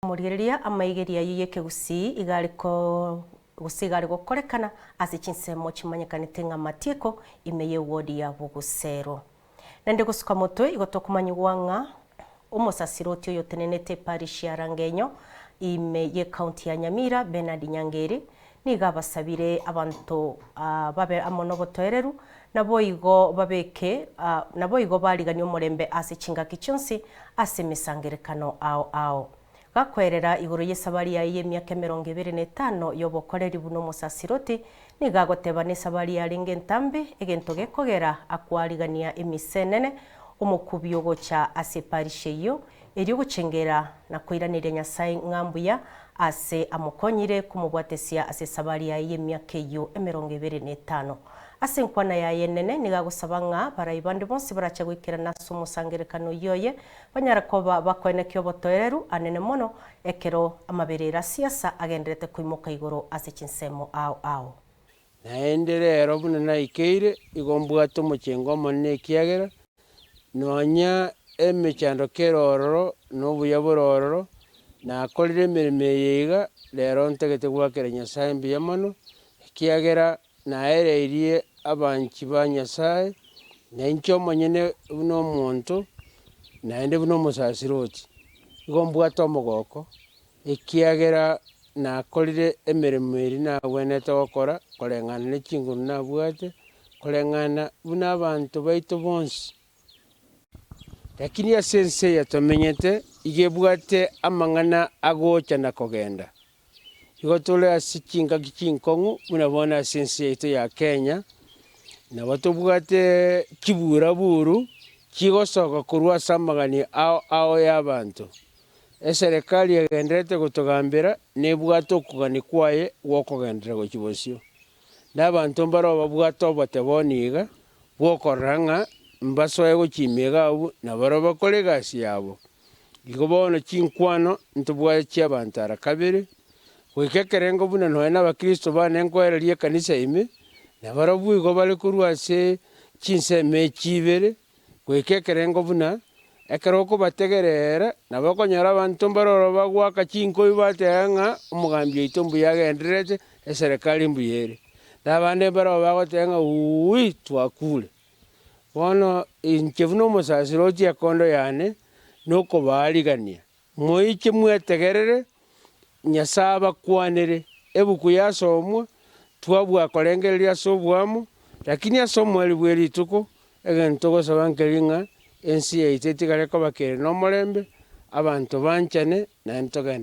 Muriria amaigeria yiyeke gusi igariko gusigari gukorekana ase chinsemo chimanyekanite nga matieko imeye wodi ya Bugusero. Nende gusuka motwe igotokumanywa nga umosasiroti oyo tenenete parish ya Rangenyo imeye county ya Nyamira Bernard Nyangeri niga basabire abantu babe amonogotoereru nabo igo babeke nabo igo bariganya umurembe ase chingaki cyonsi ase misangerekano ao gakwerera iguru y'isabari ya y'emyaka 25 yobokoreri buno musasiroti nigagoteba n'isabari ya Lingentambe egento gekogera akwarigania emisenene umukubi yogocha ase parishe yo eri gucengera na kwiranire Nyasaye ngambuya ase amukonyire kumubwatesia ase sabari ya y'emyaka yo 25 ase nkwana ya yenene nigagusaba nga barayibande bonse baracha gwikira naso musangerekano yoye banyara ko bakwene kyo botoereru anene mono ekero amaberera siasa agenderete kuimuka igoro ase chinsemo ao naenderero buna naikeire igombwato muchengo monne kiagera nonya emechando kerororo nobuyabororo na kolire mirime yiga lero ntegete gwakera Nyasaye mbiyamono kiagera naereirie abanchi ba Nyasaye nencho monyene buno muntu naende buno musasiroti igombwato mogoko ikiagera nakolire emirimo eri nabwenete gokora koreng'ana n'echinguru nabwate koreng'ana buna abantu baito bonsi lakini ase ense yatomenyete igebwate amang'ana agocha na kogenda igotole ase chingaki chinkong'u buna bona ase ense yaito ya Kenya nabo tobwate kibura buru chigosoka korwa ase amagani ao y'abantu eserikali egenderete gotogambera nebwate okugani kwaye gwokogendera gochibosio n'abantu mbaro babwate obote boniga bwokorora ng'a mbasoe gochimiga abu nabaro bakore egasi yabo igo bono chinkwano ntobwate chiabantu ara kabere goikekerengo buna noe n'abakristo bane nkoereria ekanisa ime nabaro bwigo bare korwa ase chinseme chibere goikekerengo buna ekero okobategerera nabakonyora abantu mbaroro bagwaka chinkoi batega ng'a omogambi yaito mbuya agenderete eserikali mbuyere nabande mbaro bagotega ng'a ui twakure bono inche buna omosasiroti ekondo yane nokobarigania moiche mwetegerere Nyasaye abakwanere ebuku yasomwa twabwa korengereria ase obwamo lakini ase omweri bwa rituko egento gosaba nkeri ng'a ensi yaito etigare koba kere n'omorembe abantu banchane naende togende.